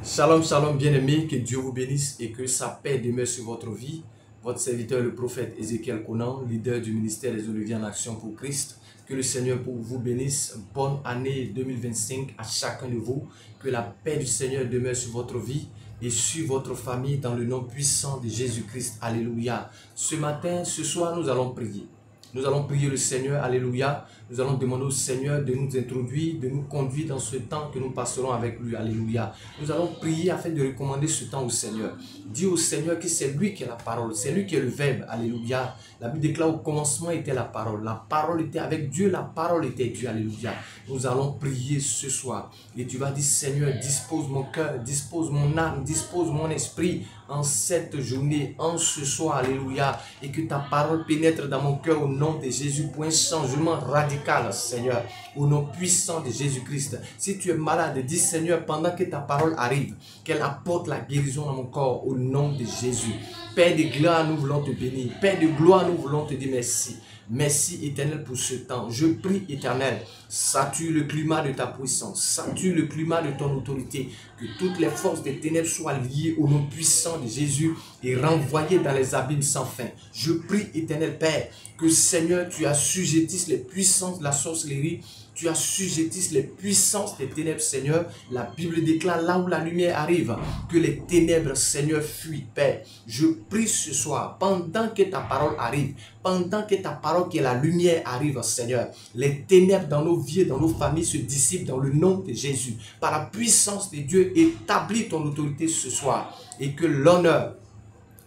Shalom, shalom, bien-aimés, que Dieu vous bénisse et que sa paix demeure sur votre vie. Votre serviteur, le prophète Ézéchiel Conan, leader du ministère des Oliviers en Action pour Christ. Que le Seigneur pour vous bénisse. Bonne année 2025 à chacun de vous. Que la paix du Seigneur demeure sur votre vie et sur votre famille dans le nom puissant de Jésus-Christ. Alléluia. Ce matin, ce soir, nous allons prier. Nous allons prier le Seigneur, alléluia. Nous allons demander au Seigneur de nous introduire, de nous conduire dans ce temps que nous passerons avec lui, alléluia. Nous allons prier afin de recommander ce temps au Seigneur. Dis au Seigneur que c'est lui qui est la parole, c'est lui qui est le verbe, alléluia. La Bible déclare au commencement était la parole était avec Dieu, la parole était Dieu, alléluia. Nous allons prier ce soir et tu vas dire Seigneur, dispose mon cœur, dispose mon âme, dispose mon esprit en cette journée, en ce soir, alléluia, et que ta parole pénètre dans mon cœur au nom de Jésus pour un changement radical, Seigneur, au nom puissant de Jésus-Christ. Si tu es malade, dis Seigneur, pendant que ta parole arrive, qu'elle apporte la guérison dans mon corps au nom de Jésus. Père de gloire, nous voulons te bénir. Père de gloire, nous voulons te dire merci. Merci éternel pour ce temps. Je prie éternel, sature le climat de ta puissance, sature le climat de ton autorité, que toutes les forces des ténèbres soient liées au nom puissant de Jésus et renvoyées dans les abîmes sans fin. Je prie éternel Père, que Seigneur tu assujettisses les puissances de la sorcellerie, tu assujettisses les puissances des ténèbres, Seigneur. La Bible déclare là où la lumière arrive, que les ténèbres, Seigneur, fuient, Père. Je prie ce soir, pendant que ta parole arrive, pendant que ta parole qui est la lumière arrive, Seigneur, les ténèbres dans nos vies, dans nos familles se dissipent dans le nom de Jésus. Par la puissance de Dieu, établis ton autorité ce soir et que l'honneur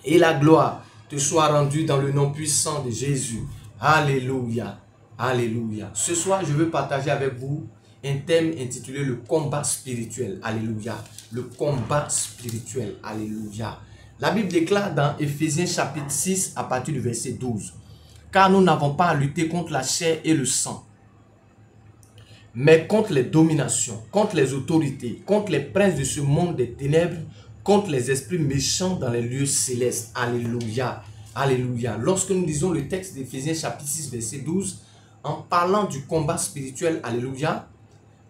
et la gloire te soient rendus dans le nom puissant de Jésus. Alléluia. Alléluia. Ce soir, je veux partager avec vous un thème intitulé le combat spirituel. Alléluia. Le combat spirituel. Alléluia. La Bible déclare dans Éphésiens chapitre 6 à partir du verset 12. Car nous n'avons pas à lutter contre la chair et le sang, mais contre les dominations, contre les autorités, contre les princes de ce monde des ténèbres, contre les esprits méchants dans les lieux célestes. Alléluia. Alléluia. Lorsque nous lisons le texte d'Éphésiens chapitre 6 verset 12, en parlant du combat spirituel, alléluia,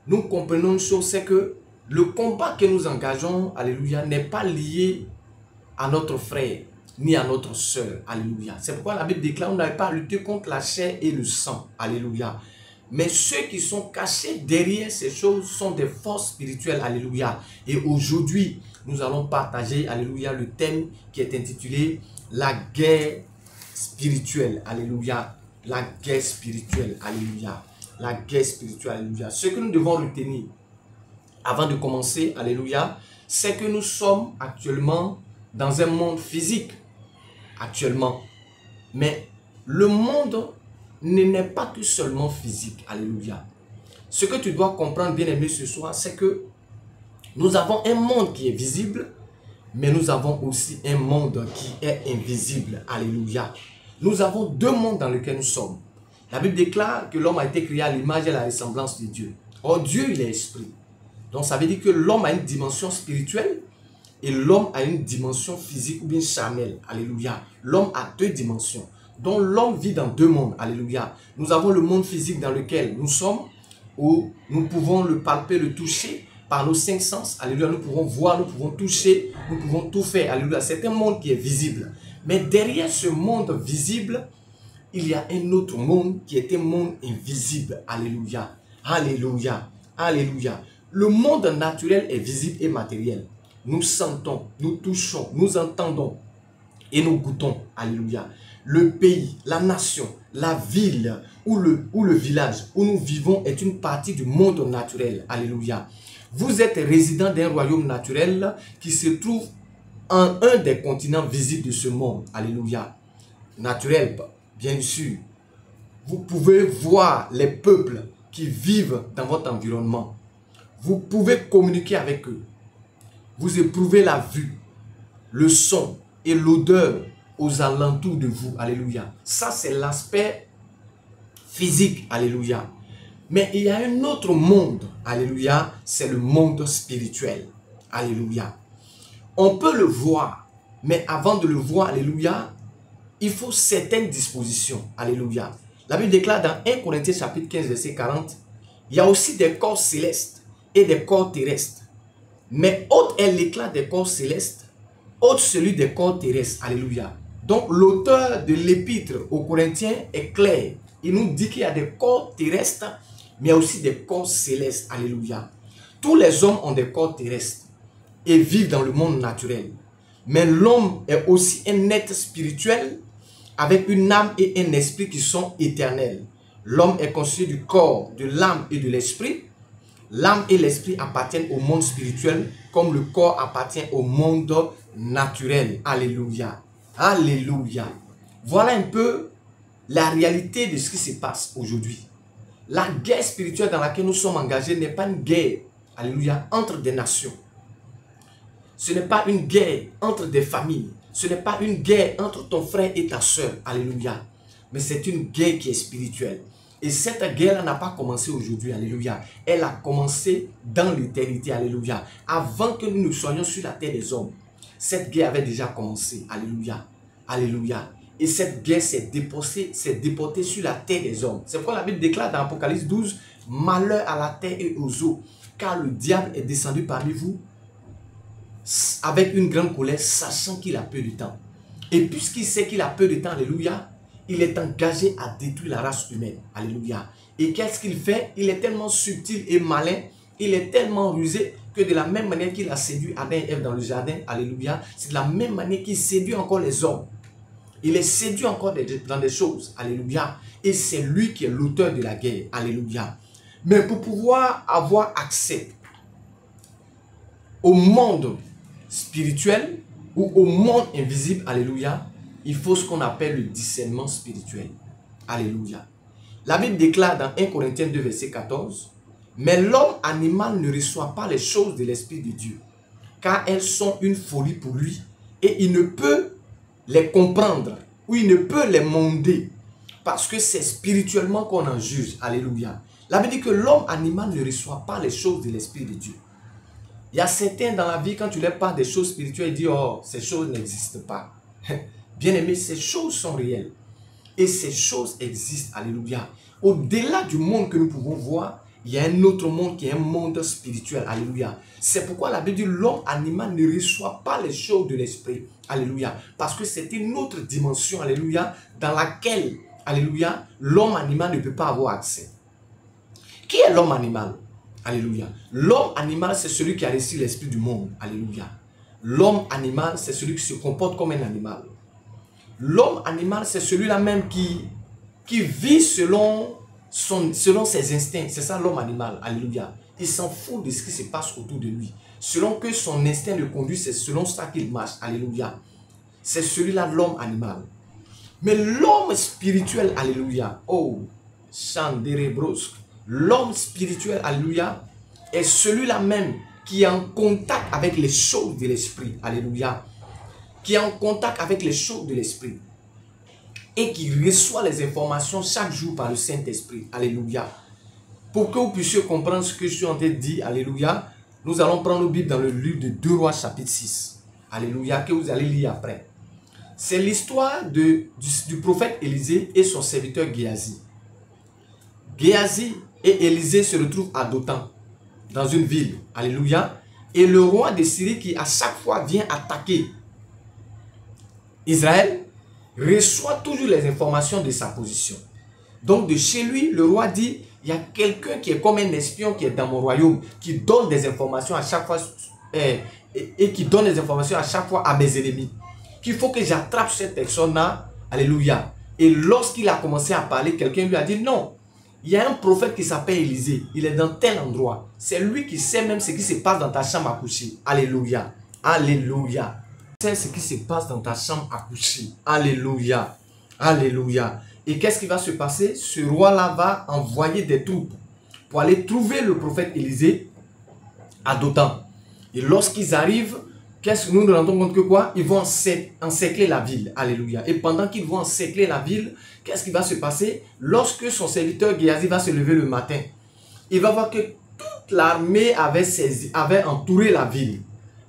nous comprenons une chose, c'est que le combat que nous engageons, alléluia, n'est pas lié à notre frère, ni à notre soeur, alléluia. C'est pourquoi la Bible déclare, on n'avait pas à lutter contre la chair et le sang, alléluia. Mais ceux qui sont cachés derrière ces choses sont des forces spirituelles, alléluia. Et aujourd'hui, nous allons partager, alléluia, le thème qui est intitulé la guerre spirituelle, alléluia. La guerre spirituelle, alléluia. La guerre spirituelle, alléluia. Ce que nous devons retenir avant de commencer, alléluia, c'est que nous sommes actuellement dans un monde physique, actuellement. Mais le monde n'est pas que seulement physique, alléluia. Ce que tu dois comprendre, bien aimé, ce soir, c'est que nous avons un monde qui est visible, mais nous avons aussi un monde qui est invisible, alléluia. Nous avons deux mondes dans lesquels nous sommes. La Bible déclare que l'homme a été créé à l'image et à la ressemblance de Dieu. Or, Dieu, il est esprit. Donc, ça veut dire que l'homme a une dimension spirituelle et l'homme a une dimension physique ou bien charnelle. Alléluia. L'homme a deux dimensions. Donc, l'homme vit dans deux mondes. Alléluia. Nous avons le monde physique dans lequel nous sommes, où nous pouvons le palper, le toucher par nos cinq sens. Alléluia. Nous pouvons voir, nous pouvons toucher, nous pouvons tout faire. Alléluia. C'est un monde qui est visible. Mais derrière ce monde visible, il y a un autre monde qui est un monde invisible. Alléluia. Alléluia. Alléluia. Le monde naturel est visible et matériel. Nous sentons, nous touchons, nous entendons et nous goûtons. Alléluia. Le pays, la nation, la ville ou le village où nous vivons est une partie du monde naturel. Alléluia. Vous êtes résident d'un royaume naturel qui se trouve en un des continents visibles de ce monde. Alléluia. Naturel, bien sûr. Vous pouvez voir les peuples qui vivent dans votre environnement. Vous pouvez communiquer avec eux. Vous éprouvez la vue, le son et l'odeur aux alentours de vous. Alléluia. Ça, c'est l'aspect physique. Alléluia. Mais il y a un autre monde. Alléluia. C'est le monde spirituel. Alléluia. On peut le voir, mais avant de le voir, alléluia, il faut certaines dispositions. Alléluia. La Bible déclare dans 1 Corinthiens chapitre 15, verset 40, il y a aussi des corps célestes et des corps terrestres. Mais haute est l'éclat des corps célestes, haute celui des corps terrestres. Alléluia. Donc l'auteur de l'épître aux Corinthiens est clair. Il nous dit qu'il y a des corps terrestres, mais il y a aussi des corps célestes. Alléluia. Tous les hommes ont des corps terrestres et vivent dans le monde naturel. Mais l'homme est aussi un être spirituel avec une âme et un esprit qui sont éternels. L'homme est constitué du corps, de l'âme et de l'esprit. L'âme et l'esprit appartiennent au monde spirituel comme le corps appartient au monde naturel. Alléluia. Alléluia. Voilà un peu la réalité de ce qui se passe aujourd'hui. La guerre spirituelle dans laquelle nous sommes engagés n'est pas une guerre, alléluia, entre des nations. Ce n'est pas une guerre entre des familles. Ce n'est pas une guerre entre ton frère et ta soeur, alléluia. Mais c'est une guerre qui est spirituelle. Et cette guerre n'a pas commencé aujourd'hui, alléluia. Elle a commencé dans l'éternité, alléluia. Avant que nous ne soyons sur la terre des hommes, cette guerre avait déjà commencé, alléluia. Alléluia. Et cette guerre s'est déportée sur la terre des hommes. C'est pourquoi la Bible déclare dans Apocalypse 12, « Malheur à la terre et aux eaux, car le diable est descendu parmi vous avec une grande colère, sachant qu'il a peu de temps. » Et puisqu'il sait qu'il a peu de temps, alléluia, il est engagé à détruire la race humaine. Alléluia. Et qu'est-ce qu'il fait? Il est tellement subtil et malin, il est tellement rusé que de la même manière qu'il a séduit Adam et Ève dans le jardin, alléluia, c'est de la même manière qu'il séduit encore les hommes. Il est séduit encore dans des choses, alléluia. Et c'est lui qui est l'auteur de la guerre, alléluia. Mais pour pouvoir avoir accès au monde spirituel ou au monde invisible, alléluia, il faut ce qu'on appelle le discernement spirituel. Alléluia. La Bible déclare dans 1 Corinthiens 2, verset 14, « Mais l'homme animal ne reçoit pas les choses de l'Esprit de Dieu, car elles sont une folie pour lui, et il ne peut les comprendre, ou il ne peut les monder, parce que c'est spirituellement qu'on en juge. » Alléluia. La Bible dit que l'homme animal ne reçoit pas les choses de l'Esprit de Dieu. Il y a certains dans la vie, quand tu leur parles des choses spirituelles, ils disent « Oh, ces choses n'existent pas. » Bien-aimés, ces choses sont réelles. Et ces choses existent. Alléluia. Au-delà du monde que nous pouvons voir, il y a un autre monde qui est un monde spirituel. Alléluia. C'est pourquoi la Bible dit l'homme animal ne reçoit pas les choses de l'esprit. Alléluia. Parce que c'est une autre dimension. Alléluia. Dans laquelle, alléluia, l'homme animal ne peut pas avoir accès. Qui est l'homme animal? Alléluia. L'homme animal, c'est celui qui a reçu l'esprit du monde. Alléluia. L'homme animal, c'est celui qui se comporte comme un animal. L'homme animal, c'est celui-là même qui vit selon ses instincts. C'est ça l'homme animal. Alléluia. Il s'en fout de ce qui se passe autour de lui. Selon que son instinct le conduit, c'est selon ça qu'il marche. Alléluia. C'est celui-là l'homme animal. Mais l'homme spirituel, alléluia. Oh, Chanderebros. L'homme spirituel, alléluia, est celui-là même qui est en contact avec les choses de l'esprit. Alléluia. Qui est en contact avec les choses de l'esprit. Et qui reçoit les informations chaque jour par le Saint-Esprit. Alléluia. Pour que vous puissiez comprendre ce que je suis en train de dire, alléluia, nous allons prendre nos Bibles dans le livre de 2 Rois chapitre 6. Alléluia, que vous allez lire après. C'est l'histoire du prophète Élisée et son serviteur Géasi. Géasi et Élisée se retrouvent à Dothan, dans une ville. Alléluia. Et le roi de Syrie qui à chaque fois vient attaquer Israël, reçoit toujours les informations de sa position. Donc de chez lui, le roi dit, il y a quelqu'un qui est comme un espion qui est dans mon royaume, qui donne des informations à chaque fois, et qui donne des informations à chaque fois à mes ennemis. Qu'il faut que j'attrape cette personne-là, alléluia. Et lorsqu'il a commencé à parler, quelqu'un lui a dit, non, il y a un prophète qui s'appelle Élisée, il est dans tel endroit. C'est lui qui sait même ce qui se passe dans ta chambre à coucher. Alléluia. Alléluia. C'est ce qui se passe dans ta chambre à coucher. Alléluia. Alléluia. Et qu'est-ce qui va se passer? Ce roi-là va envoyer des troupes pour aller trouver le prophète Élisée à Dothan. Et lorsqu'ils arrivent, qu'est-ce que nous nous rendons compte que quoi? Ils vont encercler la ville. Alléluia. Et pendant qu'ils vont encercler la ville, qu'est-ce qui va se passer? Lorsque son serviteur Géasi va se lever le matin, il va voir que toute l'armée avait entouré la ville.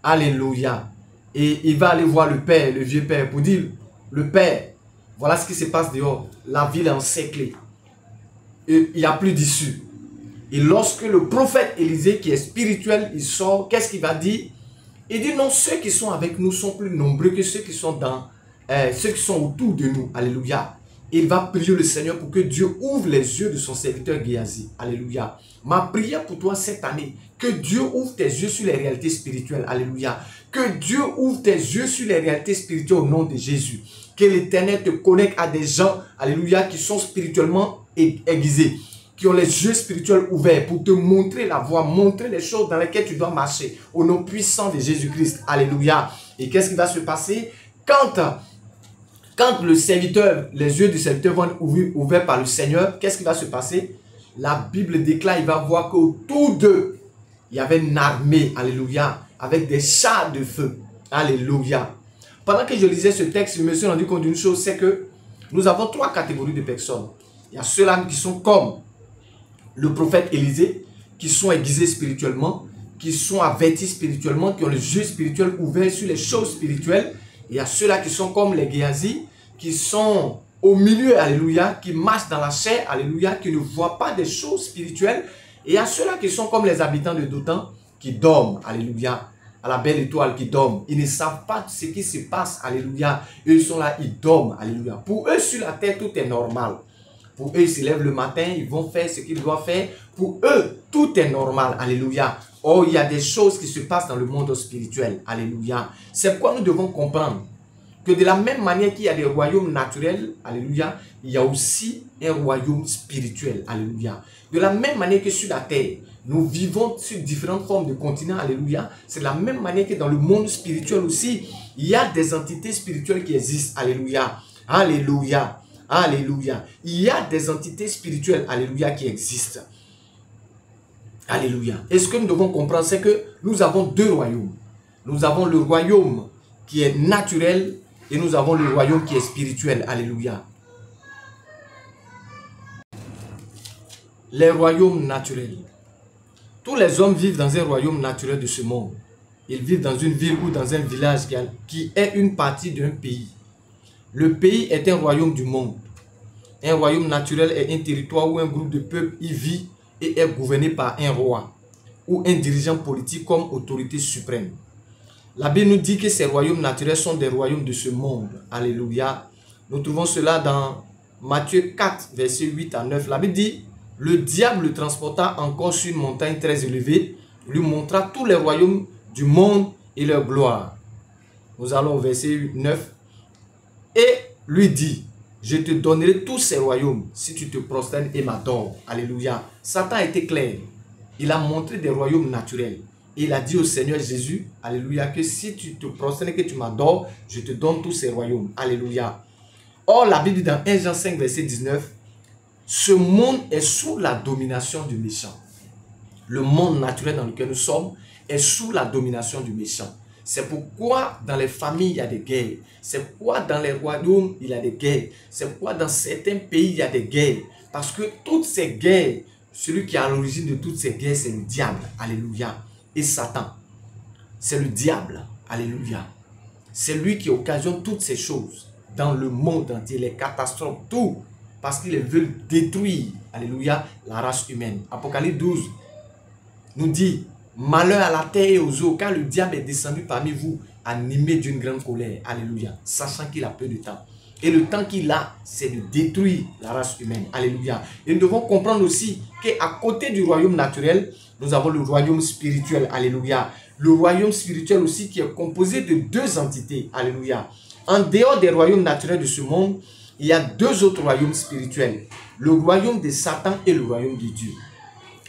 Alléluia. Et il va aller voir le père, le vieux père, pour dire, le père, voilà ce qui se passe dehors. La ville est encerclée. Et il n'y a plus d'issue. Et lorsque le prophète Élisée, qui est spirituel, il sort, qu'est-ce qu'il va dire? Il dit non, ceux qui sont avec nous sont plus nombreux que ceux qui sont ceux qui sont autour de nous. Alléluia. Il va prier le Seigneur pour que Dieu ouvre les yeux de son serviteur Géasi. Alléluia. Ma prière pour toi cette année, que Dieu ouvre tes yeux sur les réalités spirituelles. Alléluia. Que Dieu ouvre tes yeux sur les réalités spirituelles au nom de Jésus. Que l'Éternel te connecte à des gens, alléluia, qui sont spirituellement aiguisés, qui ont les yeux spirituels ouverts pour te montrer la voie, montrer les choses dans lesquelles tu dois marcher, au nom puissant de Jésus-Christ. Alléluia. Et qu'est-ce qui va se passer? Quand le serviteur, les yeux du serviteur vont être ouverts par le Seigneur, qu'est-ce qui va se passer? La Bible déclare, il va voir qu'autour d'eux, il y avait une armée, alléluia, avec des chars de feu. Alléluia. Pendant que je lisais ce texte, je me suis rendu compte d'une chose, c'est que nous avons trois catégories de personnes. Il y a ceux-là qui sont comme le prophète Élisée, qui sont aiguisés spirituellement, qui sont avertis spirituellement, qui ont les yeux spirituels ouverts sur les choses spirituelles. Il y a ceux-là qui sont comme les Géasi, qui sont au milieu, alléluia, qui marchent dans la chair, alléluia, qui ne voient pas des choses spirituelles. Et il y a ceux-là qui sont comme les habitants de Dothan, qui dorment, alléluia, à la belle étoile, qui dorment. Ils ne savent pas ce qui se passe, alléluia. Eux, ils sont là, ils dorment, alléluia. Pour eux, sur la terre, tout est normal. Pour eux, ils se lèvent le matin, ils vont faire ce qu'ils doivent faire. Pour eux, tout est normal, alléluia. Oh, il y a des choses qui se passent dans le monde spirituel, alléluia. C'est pourquoi nous devons comprendre que de la même manière qu'il y a des royaumes naturels, alléluia, il y a aussi un royaume spirituel, alléluia. De la même manière que sur la terre, nous vivons sur différentes formes de continents, alléluia. C'est de la même manière que dans le monde spirituel aussi, il y a des entités spirituelles qui existent, alléluia, alléluia, alléluia. Il y a des entités spirituelles, alléluia, qui existent. Alléluia. Et ce que nous devons comprendre, c'est que nous avons deux royaumes. Nous avons le royaume qui est naturel et nous avons le royaume qui est spirituel. Alléluia. Les royaumes naturels. Tous les hommes vivent dans un royaume naturel de ce monde. Ils vivent dans une ville ou dans un village qui est une partie d'un pays. Le pays est un royaume du monde. Un royaume naturel est un territoire où un groupe de peuples y vit et est gouverné par un roi ou un dirigeant politique comme autorité suprême. La Bible nous dit que ces royaumes naturels sont des royaumes de ce monde. Alléluia. Nous trouvons cela dans Matthieu 4, versets 8 à 9. La Bible dit, le diable le transporta encore sur une montagne très élevée, lui montra tous les royaumes du monde et leur gloire. Nous allons au verset 9. Et lui dit, je te donnerai tous ces royaumes si tu te prosternes et m'adores. Alléluia. Satan a été clair. Il a montré des royaumes naturels. Et il a dit au Seigneur Jésus, alléluia, que si tu te prosternes et que tu m'adores, je te donne tous ces royaumes. Alléluia. Or, la Bible dit dans 1 Jean 5, verset 19, ce monde est sous la domination du méchant. Le monde naturel dans lequel nous sommes est sous la domination du méchant. C'est pourquoi dans les familles, il y a des guerres. C'est pourquoi dans les royaumes, il y a des guerres. C'est pourquoi dans certains pays, il y a des guerres. Parce que toutes ces guerres, celui qui est à l'origine de toutes ces guerres, c'est le diable. Alléluia. Et Satan, c'est le diable. Alléluia. C'est lui qui occasionne toutes ces choses dans le monde entier, les catastrophes, tout. Parce qu'ils veulent détruire, alléluia, la race humaine. Apocalypse 12 nous dit, malheur à la terre et aux eaux, car le diable est descendu parmi vous, animé d'une grande colère. Alléluia. Sachant qu'il a peu de temps. Et le temps qu'il a, c'est de détruire la race humaine. Alléluia. Et nous devons comprendre aussi qu'à côté du royaume naturel, nous avons le royaume spirituel. Alléluia. Le royaume spirituel aussi qui est composé de deux entités. Alléluia. En dehors des royaumes naturels de ce monde, il y a deux autres royaumes spirituels. Le royaume de Satan et le royaume de Dieu.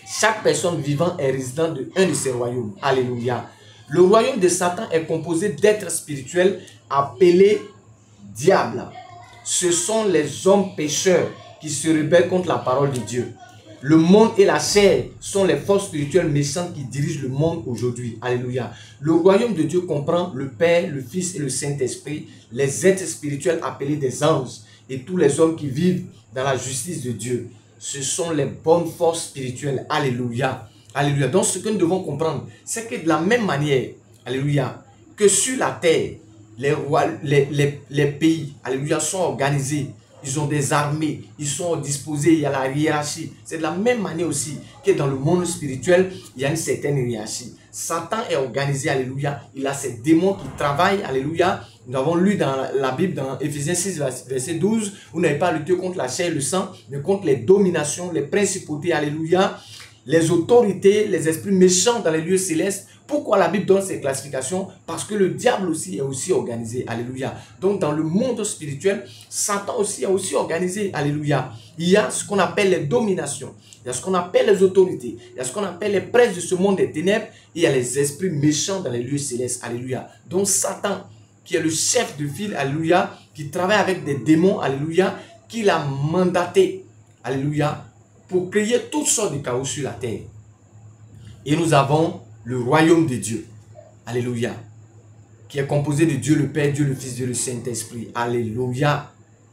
Chaque personne vivant est résident de un de ces royaumes. Alléluia. Le royaume de Satan est composé d'êtres spirituels appelés diables. Ce sont les hommes pécheurs qui se rebellent contre la parole de Dieu. Le monde et la chair sont les forces spirituelles méchantes qui dirigent le monde aujourd'hui. Alléluia. Le royaume de Dieu comprend le Père, le Fils et le Saint-Esprit, les êtres spirituels appelés des anges et tous les hommes qui vivent dans la justice de Dieu. Ce sont les bonnes forces spirituelles. Alléluia. Alléluia. Donc ce que nous devons comprendre, c'est que de la même manière, alléluia, que sur la terre, les pays, alléluia, sont organisés ils ont des armées, ils sont disposés, il y a la hiérarchie. C'est de la même manière aussi que dans le monde spirituel, il y a une certaine hiérarchie. Satan est organisé, alléluia. Il a ses démons qui travaillent, alléluia. Nous avons lu dans la Bible, dans Éphésiens 6, verset 12, vous n'avez pas à lutter contre la chair et le sang, mais contre les dominations, les principautés, alléluia, les autorités, les esprits méchants dans les lieux célestes. Pourquoi la Bible donne ces classifications? Parce que le diable aussi est aussi organisé, alléluia. Donc dans le monde spirituel, Satan aussi est aussi organisé, alléluia. Il y a ce qu'on appelle les dominations, il y a ce qu'on appelle les autorités, il y a ce qu'on appelle les princes de ce monde des ténèbres, et il y a les esprits méchants dans les lieux célestes, alléluia. Donc Satan, qui est le chef de file, alléluia, qui travaille avec des démons, alléluia, qui l'a mandaté, alléluia, pour créer toutes sortes de chaos sur la terre. Et nous avons le royaume de Dieu, alléluia, qui est composé de Dieu le Père, Dieu le Fils, Dieu le Saint-Esprit, alléluia,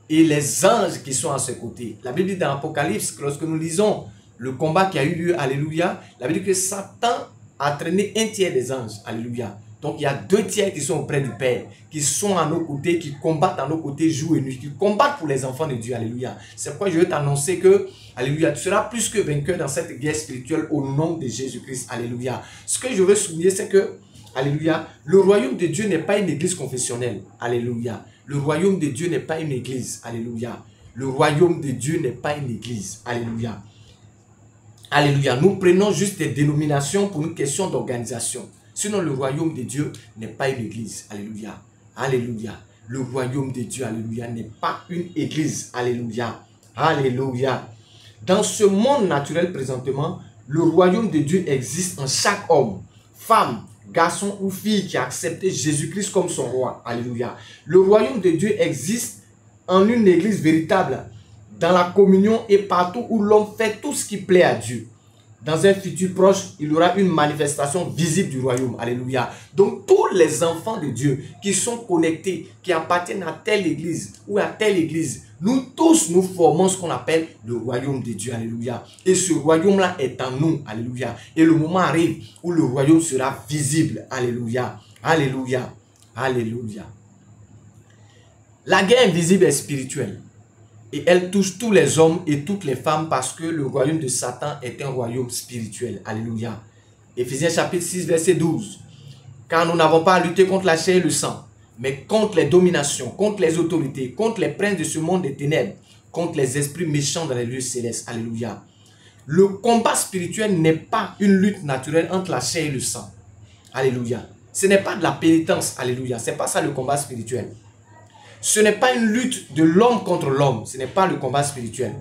et les anges qui sont à ses côtés. La Bible dit dans l'Apocalypse, lorsque nous lisons le combat qui a eu lieu, alléluia, la Bible dit que Satan a traîné un tiers des anges, alléluia. Donc il y a 2 tiers qui sont auprès du Père, qui sont à nos côtés, qui combattent à nos côtés jour et nuit, qui combattent pour les enfants de Dieu, alléluia. C'est pourquoi je veux t'annoncer que, alléluia, tu seras plus que vainqueur dans cette guerre spirituelle au nom de Jésus-Christ, alléluia. Ce que je veux souligner, c'est que, alléluia, le royaume de Dieu n'est pas une église confessionnelle, alléluia. Le royaume de Dieu n'est pas une église, alléluia. Le royaume de Dieu n'est pas une église, alléluia. Alléluia. Nous prenons juste des dénominations pour une question d'organisation. Sinon, le royaume de Dieu n'est pas une église. Alléluia. Alléluia. Le royaume de Dieu, alléluia, n'est pas une église. Alléluia. Alléluia. Dans ce monde naturel présentement, le royaume de Dieu existe en chaque homme, femme, garçon ou fille qui a accepté Jésus-Christ comme son roi. Alléluia. Le royaume de Dieu existe en une église véritable, dans la communion et partout où l'homme fait tout ce qui plaît à Dieu. Dans un futur proche, il y aura une manifestation visible du royaume. Alléluia. Donc, tous les enfants de Dieu qui sont connectés, qui appartiennent à telle église ou à telle église, nous tous, nous formons ce qu'on appelle le royaume de Dieu. Alléluia. Et ce royaume-là est en nous. Alléluia. Et le moment arrive où le royaume sera visible. Alléluia. Alléluia. Alléluia. La guerre invisible est spirituelle. Et elle touche tous les hommes et toutes les femmes parce que le royaume de Satan est un royaume spirituel. Alléluia. Éphésiens chapitre 6, verset 12. Car nous n'avons pas à lutter contre la chair et le sang, mais contre les dominations, contre les autorités, contre les princes de ce monde des ténèbres, contre les esprits méchants dans les lieux célestes. Alléluia. Le combat spirituel n'est pas une lutte naturelle entre la chair et le sang. Alléluia. Ce n'est pas de la pénitence. Alléluia. Ce n'est pas ça le combat spirituel. Ce n'est pas une lutte de l'homme contre l'homme. Ce n'est pas le combat spirituel.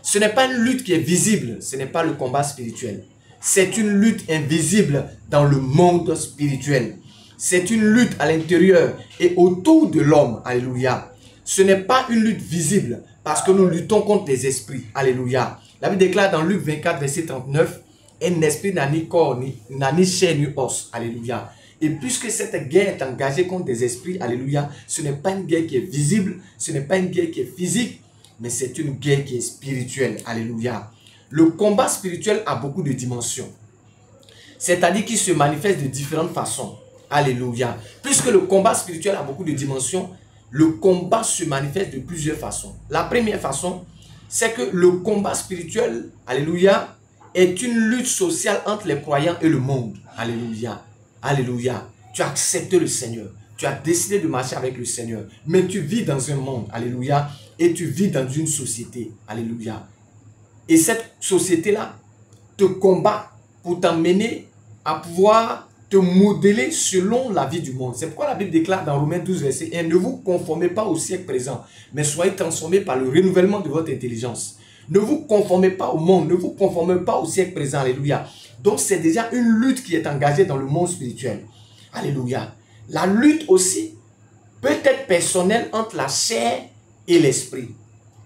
Ce n'est pas une lutte qui est visible. Ce n'est pas le combat spirituel. C'est une lutte invisible dans le monde spirituel. C'est une lutte à l'intérieur et autour de l'homme. Alléluia. Ce n'est pas une lutte visible parce que nous luttons contre les esprits. Alléluia. La Bible déclare dans Luc 24, verset 39, un esprit n'a ni corps, n'a ni chair, ni os. Alléluia. Et puisque cette guerre est engagée contre des esprits, alléluia, ce n'est pas une guerre qui est visible, ce n'est pas une guerre qui est physique, mais c'est une guerre qui est spirituelle. Alléluia. Le combat spirituel a beaucoup de dimensions. C'est-à-dire qu'il se manifeste de différentes façons. Alléluia. Puisque le combat spirituel a beaucoup de dimensions, le combat se manifeste de plusieurs façons. La première façon, c'est que le combat spirituel, alléluia, est une lutte sociale entre les croyants et le monde. Alléluia. Alléluia. Tu as accepté le Seigneur. Tu as décidé de marcher avec le Seigneur. Mais tu vis dans un monde. Alléluia. Et tu vis dans une société. Alléluia. Et cette société-là te combat pour t'emmener à pouvoir te modeler selon la vie du monde. C'est pourquoi la Bible déclare dans Romains 12, verset 1, ne vous conformez pas au siècle présent, mais soyez transformés par le renouvellement de votre intelligence. Ne vous conformez pas au monde, ne vous conformez pas au siècle présent. Alléluia. Donc c'est déjà une lutte qui est engagée dans le monde spirituel. Alléluia. La lutte aussi peut être personnelle entre la chair et l'esprit.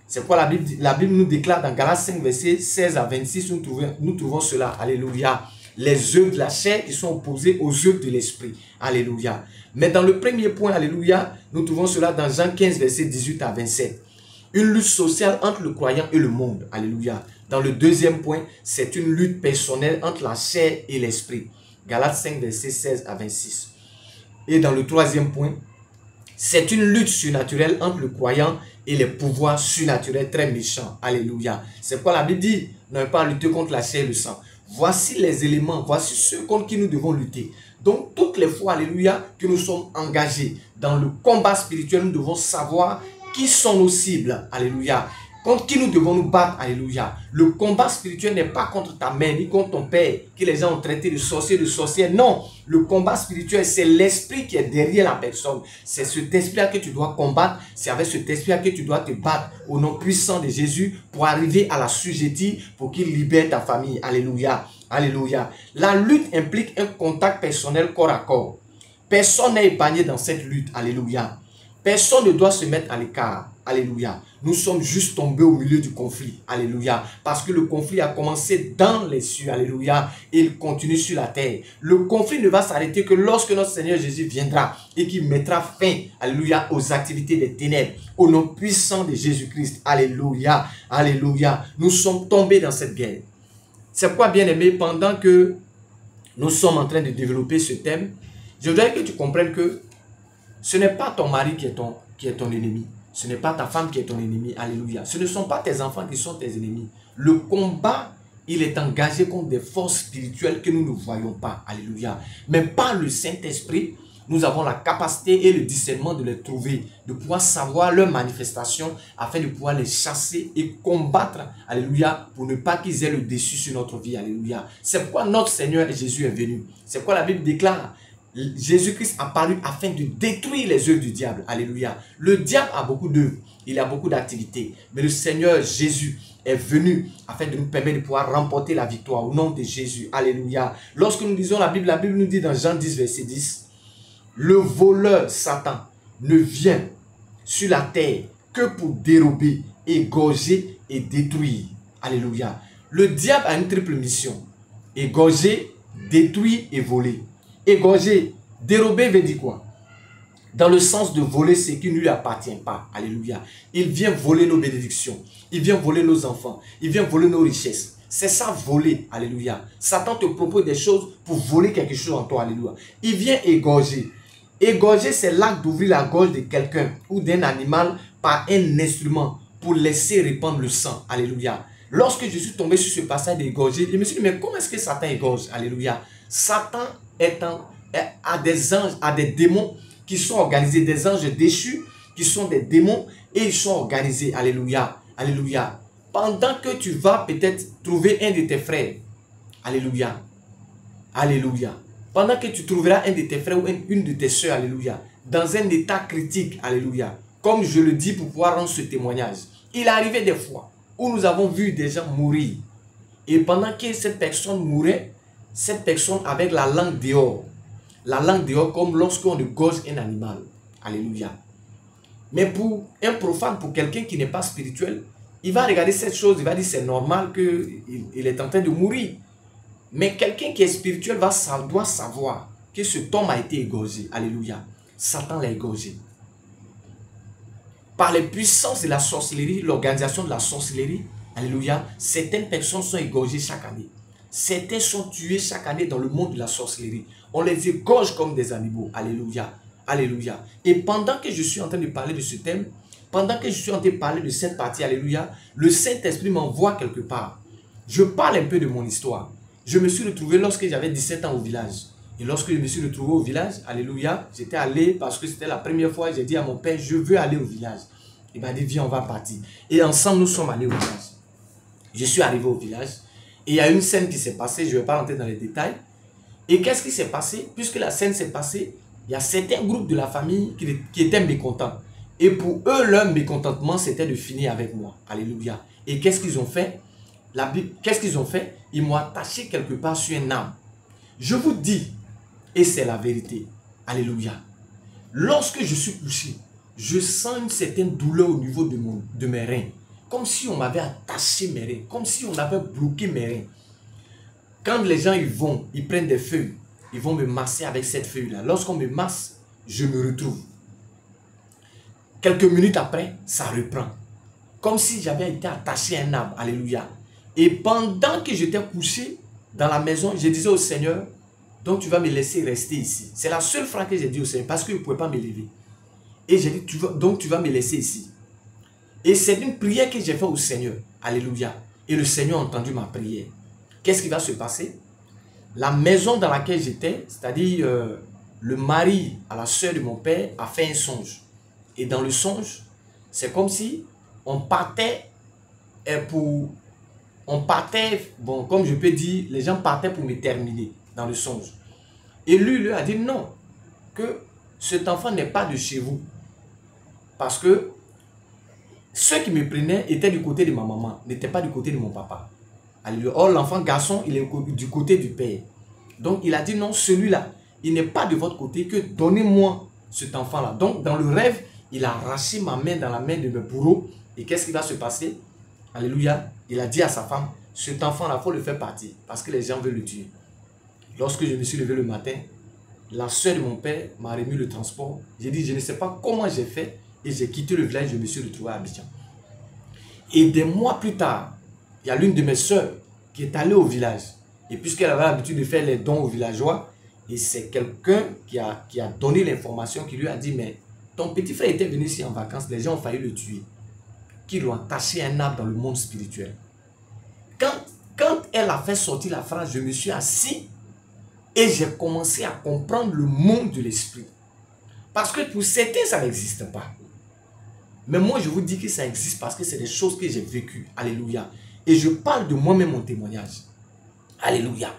C'est pourquoi la Bible nous déclare dans Galates 5, verset 16 à 26, nous trouvons cela. Alléluia. Les œuvres de la chair qui sont opposées aux œuvres de l'esprit. Alléluia. Mais dans le premier point, alléluia, nous trouvons cela dans Jean 15, verset 18 à 27. Une lutte sociale entre le croyant et le monde. Alléluia. Dans le deuxième point, c'est une lutte personnelle entre la chair et l'esprit. Galates 5, verset 16 à 26. Et dans le troisième point, c'est une lutte surnaturelle entre le croyant et les pouvoirs surnaturels très méchants. Alléluia. C'est quoi la Bible dit? N'avons pas à lutter contre la chair et le sang. Voici les éléments, voici ceux contre qui nous devons lutter. Donc, toutes les fois, alléluia, que nous sommes engagés dans le combat spirituel, nous devons savoir qui sont nos cibles. Alléluia. Contre qui nous devons nous battre. Alléluia. Le combat spirituel n'est pas contre ta mère, ni contre ton père, que les gens ont traité de sorcier, de sorcière. Non. Le combat spirituel, c'est l'esprit qui est derrière la personne. C'est cet esprit-là que tu dois combattre. C'est avec cet esprit-là que tu dois te battre au nom puissant de Jésus pour arriver à la sujetir, pour qu'il libère ta famille. Alléluia. Alléluia. La lutte implique un contact personnel corps à corps. Personne n'est épargné dans cette lutte. Alléluia. Personne ne doit se mettre à l'écart. Alléluia. Nous sommes juste tombés au milieu du conflit. Alléluia. Parce que le conflit a commencé dans les cieux. Alléluia. Et il continue sur la terre. Le conflit ne va s'arrêter que lorsque notre Seigneur Jésus viendra et qu'il mettra fin, alléluia, aux activités des ténèbres. Au nom puissant de Jésus-Christ. Alléluia. Alléluia. Nous sommes tombés dans cette guerre. C'est pourquoi, bien aimé, pendant que nous sommes en train de développer ce thème, je voudrais que tu comprennes que ce n'est pas ton mari qui est ton ennemi. Ce n'est pas ta femme qui est ton ennemi. Alléluia. Ce ne sont pas tes enfants qui sont tes ennemis. Le combat, il est engagé contre des forces spirituelles que nous ne voyons pas. Alléluia. Mais par le Saint-Esprit, nous avons la capacité et le discernement de les trouver, de pouvoir savoir leurs manifestations afin de pouvoir les chasser et combattre. Alléluia. Pour ne pas qu'ils aient le dessus sur notre vie. Alléluia. C'est pourquoi notre Seigneur Jésus est venu. C'est pourquoi la Bible déclare: Jésus-Christ a apparu afin de détruire les œuvres du diable. Alléluia. Le diable a beaucoup d'œuvres, il a beaucoup d'activités. Mais le Seigneur Jésus est venu afin de nous permettre de pouvoir remporter la victoire au nom de Jésus. Alléluia. Lorsque nous lisons la Bible nous dit dans Jean 10, verset 10, le voleur Satan ne vient sur la terre que pour dérober, égorger et détruire. Alléluia. Le diable a une triple mission: égorger, détruire et voler. Égorger, dérober veut dire quoi? Dans le sens de voler ce qui ne lui appartient pas. Alléluia. Il vient voler nos bénédictions. Il vient voler nos enfants. Il vient voler nos richesses. C'est ça, voler. Alléluia. Satan te propose des choses pour voler quelque chose en toi. Alléluia. Il vient égorger. Égorger, c'est l'acte d'ouvrir la gorge de quelqu'un ou d'un animal par un instrument pour laisser répandre le sang. Alléluia. Lorsque je suis tombé sur ce passage d'égorger, je me suis dit, mais comment est-ce que Satan égorge? Alléluia. Satan a des anges, a des démons qui sont organisés, des anges déchus qui sont des démons et ils sont organisés. Alléluia. Alléluia. Pendant que tu vas peut-être trouver un de tes frères, alléluia. Alléluia. Pendant que tu trouveras un de tes frères ou une de tes soeurs, alléluia, dans un état critique, alléluia, comme je le dis pour pouvoir rendre ce témoignage, il est arrivé des fois où nous avons vu des gens mourir et pendant que cette personne mourait, cette personne avec la langue dehors comme lorsqu'on égorge un animal. Alléluia. Mais pour un profane, pour quelqu'un qui n'est pas spirituel, il va regarder cette chose, il va dire c'est normal qu'il est en train de mourir. Mais quelqu'un qui est spirituel doit savoir que cet homme a été égorgé. Alléluia. Satan l'a égorgé. Par les puissances de la sorcellerie, l'organisation de la sorcellerie, alléluia, certaines personnes sont égorgées chaque année. Certains sont tués chaque année dans le monde de la sorcellerie. On les égorge comme des animaux. Alléluia. Alléluia. Et pendant que je suis en train de parler de ce thème, pendant que je suis en train de parler de cette partie, alléluia, le Saint-Esprit m'envoie quelque part. Je parle un peu de mon histoire. Je me suis retrouvé lorsque j'avais 17 ans au village. Et lorsque je me suis retrouvé au village, alléluia, j'étais allé parce que c'était la première fois, j'ai dit à mon père, je veux aller au village. Il m'a dit, viens, on va partir. Et ensemble, nous sommes allés au village. Je suis arrivé au village. Et il y a une scène qui s'est passée, je ne vais pas rentrer dans les détails. Et qu'est-ce qui s'est passé? Puisque la scène s'est passée, il y a certains groupes de la famille qui étaient mécontents. Et pour eux, leur mécontentement, c'était de finir avec moi. Alléluia. Et qu'est-ce qu'ils ont fait? Qu'est-ce qu'ils ont fait? Ils m'ont attaché quelque part sur un arbre. Je vous dis, et c'est la vérité. Alléluia. Lorsque je suis couché, je sens une certaine douleur au niveau de mes reins. Comme si on m'avait attaché mes reins. Comme si on avait bloqué mes reins. Quand les gens ils prennent des feuilles. Ils vont me masser avec cette feuille-là. Lorsqu'on me masse, je me retrouve. Quelques minutes après, ça reprend. Comme si j'avais été attaché à un arbre. Alléluia. Et pendant que j'étais couché dans la maison, je disais au Seigneur, donc tu vas me laisser rester ici. C'est la seule phrase que j'ai dit au Seigneur parce qu'il ne pouvait pas me lever. Et j'ai dit, donc tu vas me laisser ici. Et c'est une prière que j'ai faite au Seigneur. Alléluia. Et le Seigneur a entendu ma prière. Qu'est-ce qui va se passer? La maison dans laquelle j'étais, c'est-à-dire le mari à la soeur de mon père, a fait un songe. Et dans le songe, c'est comme si on partait bon, comme je peux dire, les gens partaient pour me terminer dans le songe. Et lui a dit non, que cet enfant n'est pas de chez vous. Parce que ceux qui me prenaient étaient du côté de ma maman, n'étaient pas du côté de mon papa. Alléluia. Or, l'enfant garçon, il est du côté du père. Donc, il a dit non, celui-là, il n'est pas de votre côté, que donnez-moi cet enfant-là. Donc, dans le rêve, il a arraché ma main dans la main de mes bourreaux. Et qu'est-ce qui va se passer? Alléluia. Il a dit à sa femme, cet enfant-là, il faut le faire partir parce que les gens veulent le tuer. Lorsque je me suis levé le matin, la soeur de mon père m'a remis le transport. J'ai dit, je ne sais pas comment j'ai fait. Et j'ai quitté le village, je me suis retrouvé à Abidjan. Et des mois plus tard, il y a l'une de mes soeurs qui est allée au village. Et puisqu'elle avait l'habitude de faire les dons aux villageois, et c'est quelqu'un qui a donné l'information, qui lui a dit, mais ton petit frère était venu ici en vacances, les gens ont failli le tuer. Qui lui ont attaché un arbre dans le monde spirituel. Quand elle a fait sortir la phrase, je me suis assis et j'ai commencé à comprendre le monde de l'esprit. Parce que pour certains, ça n'existe pas. Mais moi, je vous dis que ça existe parce que c'est des choses que j'ai vécues. Alléluia. Et je parle de moi-même mon témoignage. Alléluia.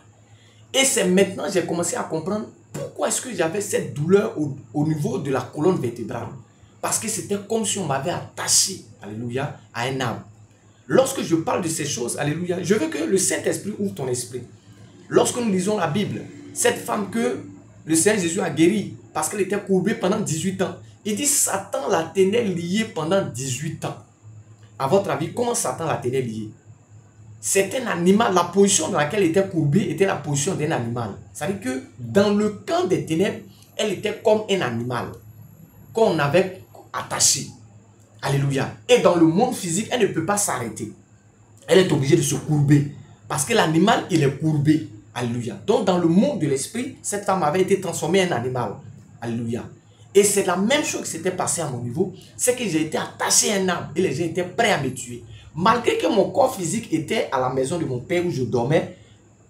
Et c'est maintenant que j'ai commencé à comprendre pourquoi est-ce que j'avais cette douleur au niveau de la colonne vertébrale. Parce que c'était comme si on m'avait attaché, alléluia, à un arbre. Lorsque je parle de ces choses, alléluia, je veux que le Saint-Esprit ouvre ton esprit. Lorsque nous lisons la Bible, cette femme que le Seigneur Jésus a guérie parce qu'elle était courbée pendant 18 ans, il dit Satan la tenait liée pendant 18 ans. À votre avis, comment Satan la tenait liée? C'est un animal, la position dans laquelle elle était courbée était la position d'un animal. C'est-à-dire que dans le camp des ténèbres, elle était comme un animal qu'on avait attaché. Alléluia. Et dans le monde physique, elle ne peut pas s'arrêter. Elle est obligée de se courber. Parce que l'animal, il est courbé. Alléluia. Donc dans le monde de l'esprit, cette femme avait été transformée en animal. Alléluia. Et c'est la même chose qui s'était passée à mon niveau. C'est que j'ai été attaché à un arbre et les gens étaient prêts à me tuer. Malgré que mon corps physique était à la maison de mon père où je dormais,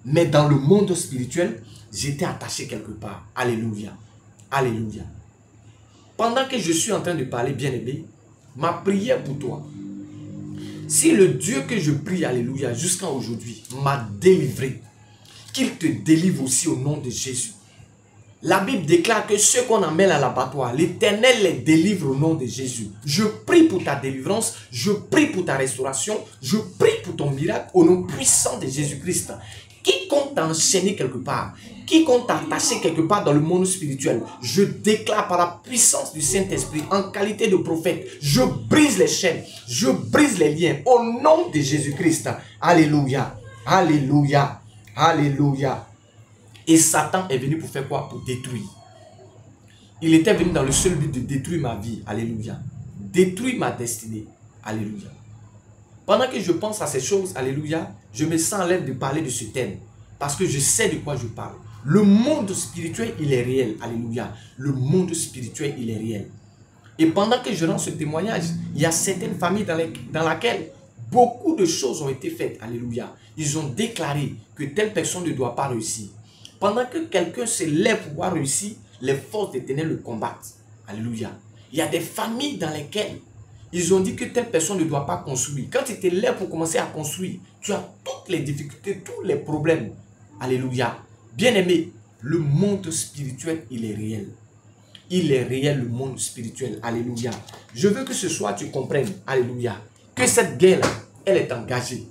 mais dans le monde spirituel, j'étais attaché quelque part. Alléluia. Alléluia. Pendant que je suis en train de parler, bien-aimé, ma prière pour toi, si le Dieu que je prie, alléluia, jusqu'à aujourd'hui, m'a délivré, qu'il te délivre aussi au nom de Jésus. La Bible déclare que ceux qu'on emmène à l'abattoir, l'Éternel les délivre au nom de Jésus. Je prie pour ta délivrance, je prie pour ta restauration, je prie pour ton miracle au nom puissant de Jésus-Christ. Quiconque t'a enchaîné quelque part, quiconque t'a attaché quelque part dans le monde spirituel, je déclare par la puissance du Saint-Esprit, en qualité de prophète, je brise les chaînes, je brise les liens au nom de Jésus-Christ. Alléluia, alléluia, alléluia. Et Satan est venu pour faire quoi? Pour détruire. Il était venu dans le seul but de détruire ma vie. Alléluia. Détruire ma destinée. Alléluia. Pendant que je pense à ces choses, alléluia, je me sens à l'aise de parler de ce thème. Parce que je sais de quoi je parle. Le monde spirituel, il est réel. Alléluia. Le monde spirituel, il est réel. Et pendant que je rends ce témoignage, il y a certaines familles dans lesquelles beaucoup de choses ont été faites. Alléluia. Ils ont déclaré que telle personne ne doit pas réussir. Pendant que quelqu'un se lève pour pouvoir réussir, les forces des ténèbres le combattent. Alléluia. Il y a des familles dans lesquelles ils ont dit que telle personne ne doit pas construire. Quand tu te lèves pour commencer à construire, tu as toutes les difficultés, tous les problèmes. Alléluia. Bien-aimé, le monde spirituel, il est réel. Il est réel, le monde spirituel. Alléluia. Je veux que ce soir, tu comprennes. Alléluia. Que cette guerre-là, elle est engagée.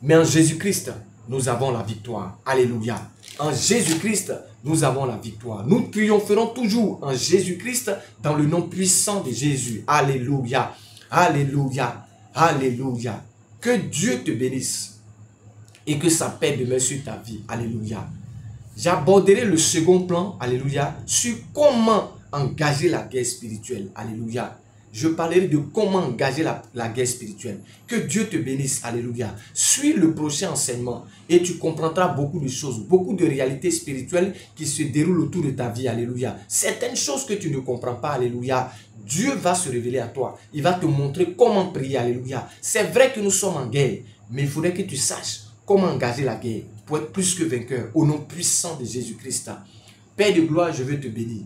Mais en Jésus-Christ, nous avons la victoire. Alléluia. En Jésus-Christ, nous avons la victoire. Nous triompherons toujours en Jésus-Christ dans le nom puissant de Jésus. Alléluia. Alléluia. Alléluia. Que Dieu te bénisse et que sa paix demeure sur ta vie. Alléluia. J'aborderai le second plan, alléluia, sur comment engager la guerre spirituelle. Alléluia. Je parlerai de comment engager la guerre spirituelle. Que Dieu te bénisse. Alléluia. Suis le prochain enseignement et tu comprendras beaucoup de choses, beaucoup de réalités spirituelles qui se déroulent autour de ta vie. Alléluia. Certaines choses que tu ne comprends pas. Alléluia. Dieu va se révéler à toi. Il va te montrer comment prier. Alléluia. C'est vrai que nous sommes en guerre, mais il faudrait que tu saches comment engager la guerre pour être plus que vainqueur au nom puissant de Jésus-Christ. Père de gloire, je veux te bénir.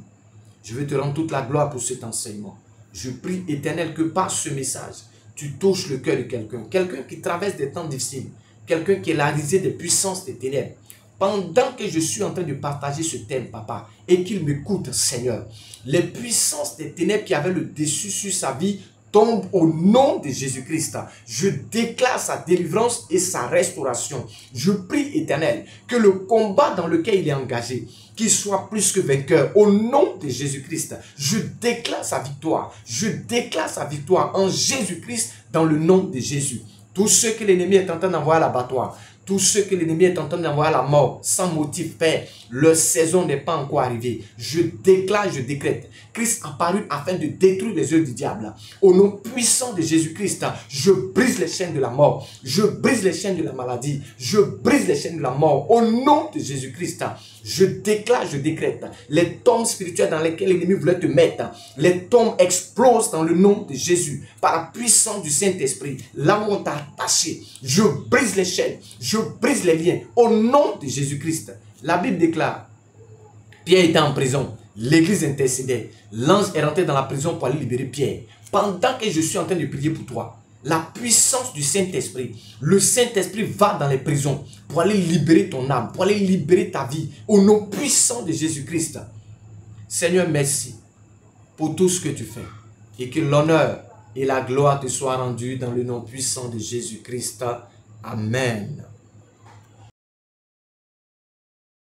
Je veux te rendre toute la gloire pour cet enseignement. Je prie, Éternel, que par ce message, tu touches le cœur de quelqu'un. Quelqu'un qui traverse des temps difficiles. Quelqu'un qui est la risée des puissances des ténèbres. Pendant que je suis en train de partager ce thème, papa, et qu'il m'écoute, Seigneur, les puissances des ténèbres qui avaient le dessus sur sa vie tombent au nom de Jésus-Christ. Je déclare sa délivrance et sa restauration. Je prie, Éternel, que le combat dans lequel il est engagé, qu'il soit plus que vainqueur au nom de Jésus-Christ. Je déclare sa victoire. Je déclare sa victoire en Jésus-Christ dans le nom de Jésus. Tous ceux que l'ennemi est en train d'envoyer à l'abattoir, tous ceux que l'ennemi est en train d'envoyer à la mort, sans motif, Père, leur saison n'est pas encore arrivée. Je déclare, je décrète. Christ apparut afin de détruire les œuvres du diable. Au nom puissant de Jésus-Christ, je brise les chaînes de la mort. Je brise les chaînes de la maladie. Je brise les chaînes de la mort. Au nom de Jésus-Christ, je déclare, je décrète. Les tombes spirituelles dans lesquelles l'ennemi voulait te mettre, les tombes explosent dans le nom de Jésus. Par la puissance du Saint-Esprit, là où on t'a attaché, je brise les chaînes. Je brise les liens au nom de Jésus-Christ. La Bible déclare, Pierre était en prison, l'église intercédait, l'ange est rentré dans la prison pour aller libérer Pierre. Pendant que je suis en train de prier pour toi, la puissance du Saint-Esprit, le Saint-Esprit va dans les prisons pour aller libérer ton âme, pour aller libérer ta vie au nom puissant de Jésus-Christ. Seigneur, merci pour tout ce que tu fais et que l'honneur et la gloire te soient rendus dans le nom puissant de Jésus-Christ. Amen.